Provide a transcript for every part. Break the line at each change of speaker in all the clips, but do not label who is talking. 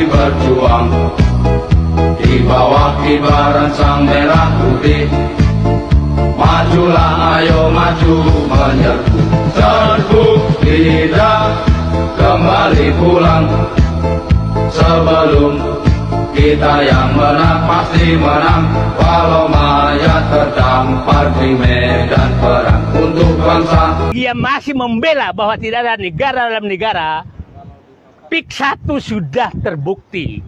masih berjuang di bawah kibaran sang merah putih. Majulah, ayo maju menyerbu, serbu tidak kembali pulang. Sebelum kita yang menang pasti menang, walau mayat terdampar di medan perang untuk bangsa.
Dia masih membela bahwa tidak ada negara dalam negara. PIK 1 sudah terbukti.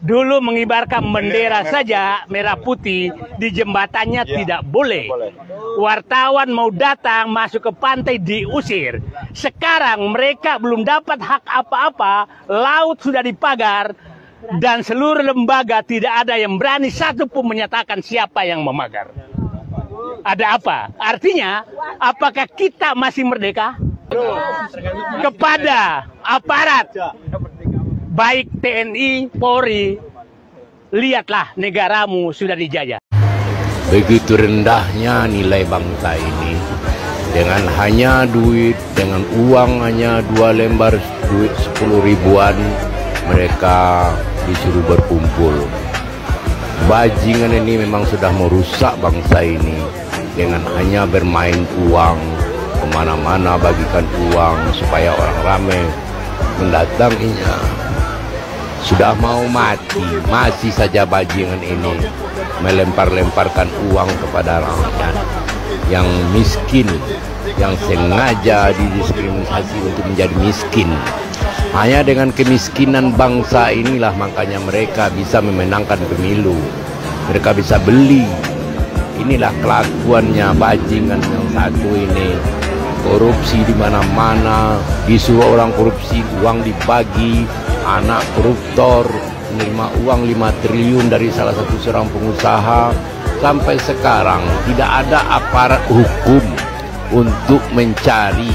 Dulu mengibarkan bendera saja merah putih di jembatannya tidak boleh. Wartawan mau datang masuk ke pantai diusir. Sekarang mereka belum dapat hak apa-apa, laut sudah dipagar, dan seluruh lembaga tidak ada yang berani satupun menyatakan siapa yang memagar. Ada apa? Artinya, apakah kita masih merdeka? Kepada aparat, baik TNI, Polri, lihatlah negaramu sudah dijajah.
Begitu rendahnya nilai bangsa ini, dengan hanya duit, dengan uang hanya 2 lembar duit 10 ribuan, mereka disuruh berkumpul. Bajingan ini memang sudah merusak bangsa ini dengan hanya bermain uang, kemana-mana bagikan uang supaya orang ramai mendatanginya. Sudah mau mati, masih saja bajingan ini melempar-lemparkan uang kepada rakyat yang miskin, yang sengaja didiskriminasi untuk menjadi miskin. Hanya dengan kemiskinan bangsa inilah makanya mereka bisa memenangkan pemilu. Mereka bisa beli. Inilah kelakuannya bajingan yang satu ini. Korupsi di mana-mana, disuruh orang korupsi, uang dibagi, anak koruptor menerima uang 5 triliun dari salah satu seorang pengusaha. Sampai sekarang tidak ada aparat hukum untuk mencari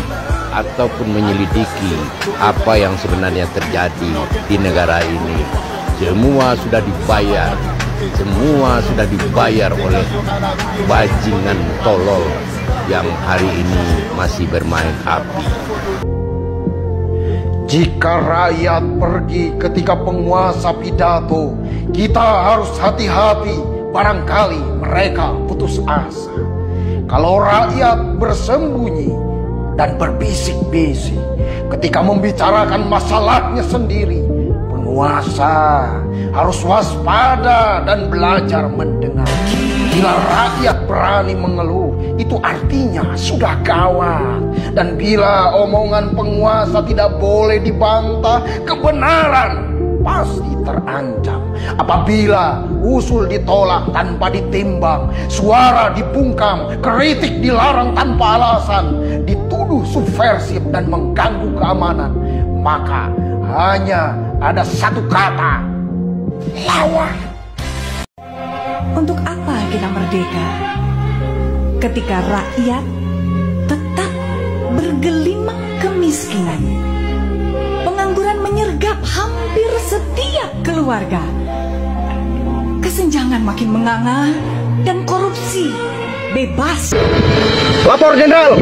ataupun menyelidiki apa yang sebenarnya terjadi di negara ini. Semua sudah dibayar, semua sudah dibayar oleh bajingan tolol yang hari ini masih bermain api.
Jika rakyat pergi ketika penguasa pidato, kita harus hati-hati, barangkali mereka putus asa. Kalau rakyat bersembunyi dan berbisik-bisik ketika membicarakan masalahnya sendiri, penguasa harus waspada dan belajar mendengar. Bila rakyat berani mengeluh, itu artinya sudah gawat. Dan bila omongan penguasa tidak boleh dibantah, kebenaran pasti terancam. Apabila usul ditolak tanpa ditimbang, suara dibungkam, kritik dilarang tanpa alasan, dituduh subversif dan mengganggu keamanan, maka hanya ada satu kata: lawan.
Untuk apa kita merdeka? Ketika rakyat tetap bergelimang kemiskinan, pengangguran menyergap hampir setiap keluarga, kesenjangan makin menganga, dan korupsi bebas.
Lapor Jenderal,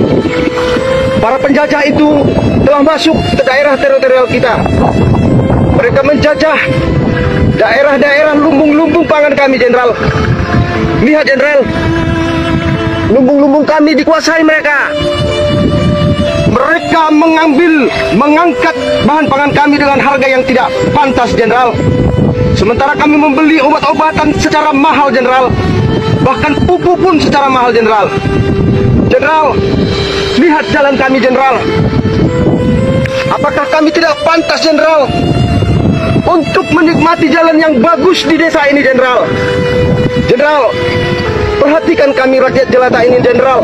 para penjajah itu telah masuk ke daerah teritorial kita. Mereka menjajah daerah-daerah lumbung-lumbung pangan kami, Jenderal. Lihat, Jenderal, lumbung-lumbung kami dikuasai mereka. Mereka mengangkat bahan pangan kami dengan harga yang tidak pantas, Jenderal. Sementara kami membeli obat-obatan secara mahal, Jenderal. Bahkan pupuk pun secara mahal, Jenderal. Jenderal, lihat jalan kami, Jenderal. Apakah kami tidak pantas, Jenderal, untuk menikmati jalan yang bagus di desa ini, Jenderal? Jenderal, perhatikan kami rakyat jelata ini, Jenderal.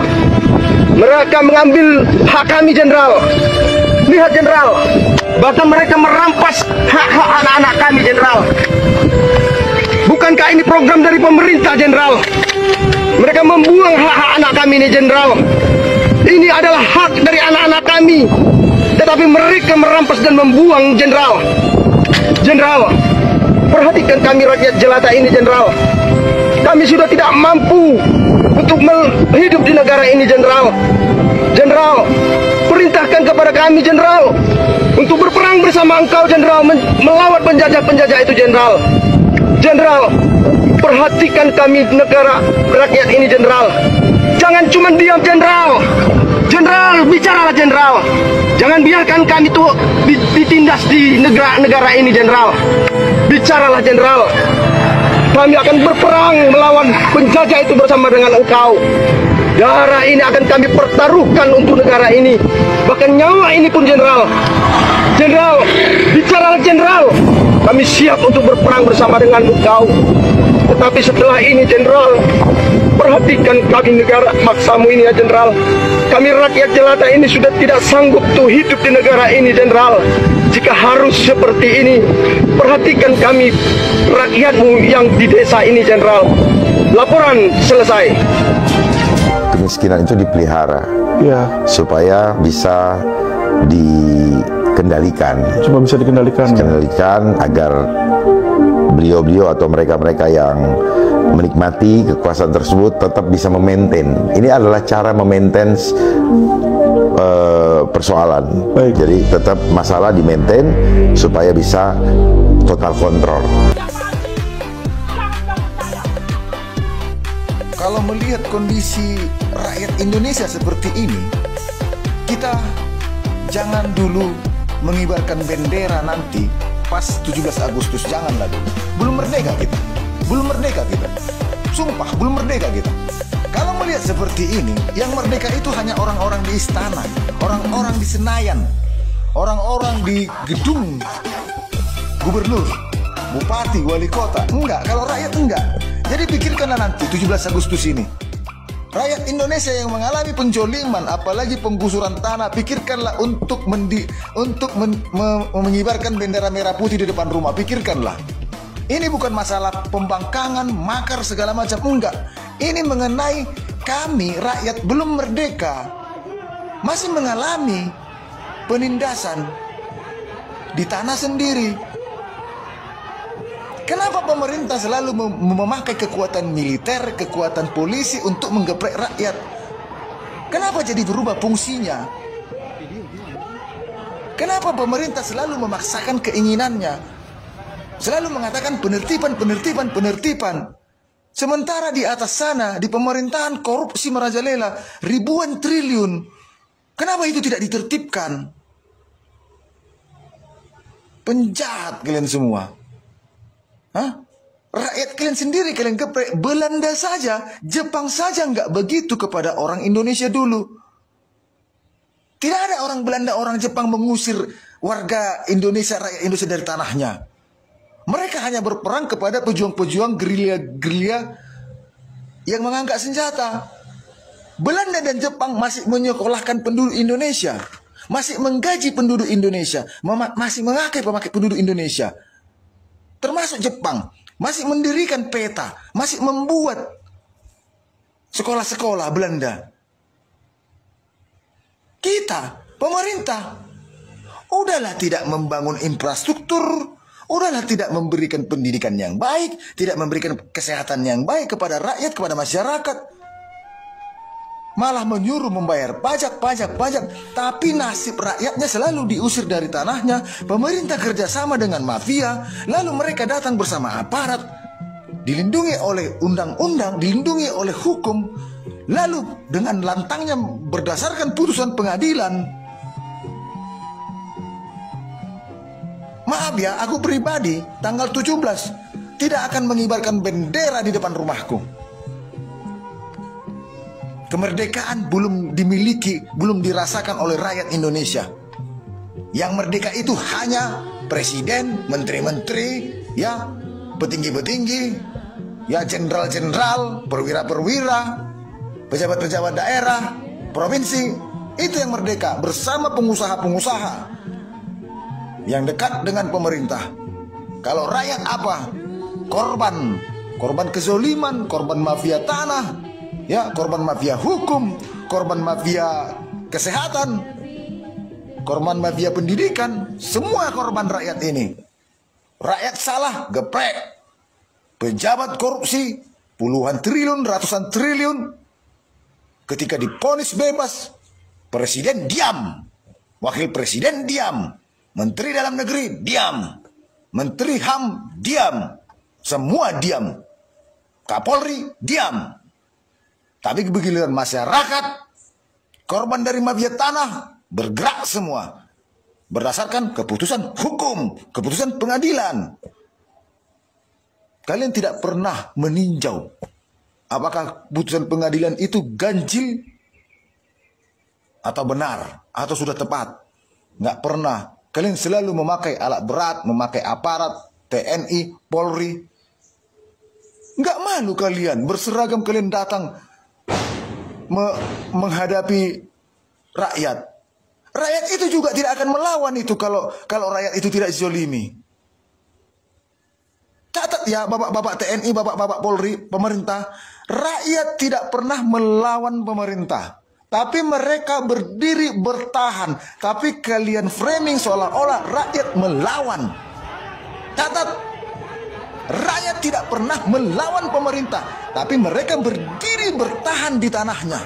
Mereka mengambil hak kami, Jenderal. Lihat, Jenderal, bahkan mereka merampas hak-hak anak-anak kami, Jenderal. Bukankah ini program dari pemerintah, Jenderal? Mereka membuang hak-hak anak kami ini, Jenderal. Ini adalah hak dari anak-anak kami, tetapi mereka merampas dan membuang, Jenderal. Jenderal, perhatikan kami rakyat jelata ini, Jenderal. Kami sudah tidak mampu untuk hidup di negara ini, Jenderal. Jenderal, perintahkan kepada kami, Jenderal, untuk berperang bersama engkau, Jenderal, melawan penjajah-penjajah itu, Jenderal. Jenderal, perhatikan kami negara rakyat ini, Jenderal. Jangan cuma diam, Jenderal. Jenderal, bicaralah, Jenderal. Jangan biarkan kami itu ditindas di negara ini, Jenderal. Bicaralah, Jenderal. Kami akan berperang melawan penjajah itu bersama dengan engkau. Darah ini akan kami pertaruhkan untuk negara ini. Bahkan nyawa ini pun, Jenderal. Jenderal, bicaralah, Jenderal. Kami siap untuk berperang bersama dengan engkau. Tetapi setelah ini, Jenderal, perhatikan kami negara maksamu ini, ya, Jenderal. Kami rakyat jelata ini sudah tidak sanggup tuh hidup di negara ini, Jenderal. Jika harus seperti ini, perhatikan kami rakyatmu yang di desa ini, Jenderal. Laporan selesai.
Kemiskinan itu dipelihara,
ya,
supaya bisa dikendalikan.
Cuma bisa dikendalikan
agar beliau-beliau atau mereka-mereka yang menikmati kekuasaan tersebut tetap bisa memaintain. Ini adalah cara memaintain persoalan.
Baik.
Jadi tetap masalah di-maintain supaya bisa total kontrol.
Kalau melihat kondisi rakyat Indonesia seperti ini, kita jangan dulu mengibarkan bendera nanti pas 17 Agustus, janganlah dulu. Belum merdeka kita. Sumpah, belum merdeka kita. Kalau melihat seperti ini, yang merdeka itu hanya orang-orang di istana, orang-orang di Senayan, orang-orang di gedung gubernur, bupati, wali kota. Enggak, kalau rakyat enggak. Jadi pikirkanlah nanti 17 Agustus ini. Rakyat Indonesia yang mengalami penjoliman, apalagi penggusuran tanah, pikirkanlah untuk mengibarkan bendera merah putih di depan rumah. Pikirkanlah. Ini bukan masalah pembangkangan, makar, segala macam. Enggak. Ini mengenai kami, rakyat belum merdeka, masih mengalami penindasan di tanah sendiri. Kenapa pemerintah selalu memakai kekuatan militer, kekuatan polisi untuk menggeprek rakyat? Kenapa jadi berubah fungsinya? Kenapa pemerintah selalu memaksakan keinginannya? Selalu mengatakan penertiban. Sementara di atas sana, di pemerintahan korupsi merajalela, ribuan triliun. Kenapa itu tidak ditertibkan? Penjahat kalian semua. Hah? Rakyat kalian sendiri kalian geprek. Belanda saja, Jepang saja nggak begitu kepada orang Indonesia dulu. Tidak ada orang Belanda, orang Jepang mengusir warga Indonesia, rakyat Indonesia dari tanahnya. Mereka hanya berperang kepada pejuang-pejuang gerilya yang mengangkat senjata. Belanda dan Jepang masih menyekolahkan penduduk Indonesia, masih menggaji penduduk Indonesia, masih memakai penduduk Indonesia. Termasuk Jepang, masih mendirikan peta, masih membuat sekolah-sekolah Belanda. Kita, pemerintah, udahlah tidak membangun infrastruktur, udahlah tidak memberikan pendidikan yang baik, tidak memberikan kesehatan yang baik kepada rakyat, kepada masyarakat. Malah menyuruh membayar pajak. Tapi nasib rakyatnya selalu diusir dari tanahnya. Pemerintah kerjasama dengan mafia, lalu mereka datang bersama aparat, dilindungi oleh undang-undang, dilindungi oleh hukum. Lalu dengan lantangnya berdasarkan putusan pengadilan. Maaf ya, aku pribadi tanggal 17 tidak akan mengibarkan bendera di depan rumahku. Kemerdekaan belum dimiliki, belum dirasakan oleh rakyat Indonesia. Yang merdeka itu hanya presiden, menteri-menteri, ya, petinggi-petinggi, ya, jenderal-jenderal, perwira-perwira, pejabat-pejabat daerah, provinsi. Itu yang merdeka bersama pengusaha-pengusaha yang dekat dengan pemerintah. Kalau rakyat apa? Korban kezoliman, korban mafia tanah, ya, korban mafia hukum, korban mafia kesehatan, korban mafia pendidikan, semua korban rakyat ini. Rakyat salah, geprek. Pejabat korupsi, puluhan triliun, ratusan triliun. Ketika divonis bebas, presiden diam, wakil presiden diam. Menteri Dalam Negeri diam, Menteri HAM diam, semua diam, Kapolri diam. Tapi giliran masyarakat, korban dari mafia tanah, bergerak semua berdasarkan keputusan hukum, keputusan pengadilan. Kalian tidak pernah meninjau apakah putusan pengadilan itu ganjil atau benar atau sudah tepat. Nggak pernah. Kalian selalu memakai alat berat, memakai aparat, TNI, Polri. Nggak malu kalian, berseragam kalian datang menghadapi rakyat. Rakyat itu juga tidak akan melawan itu kalau rakyat itu tidak zolimi. Catat ya bapak-bapak TNI, bapak-bapak Polri, pemerintah. Rakyat tidak pernah melawan pemerintah. Tapi mereka berdiri bertahan. Tapi kalian framing seolah-olah rakyat melawan. Catat, rakyat tidak pernah melawan pemerintah. Tapi mereka berdiri bertahan di tanahnya.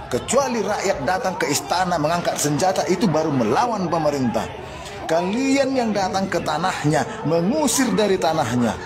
Kecuali rakyat datang ke istana mengangkat senjata, itu baru melawan pemerintah. Kalian yang datang ke tanahnya, mengusir dari tanahnya,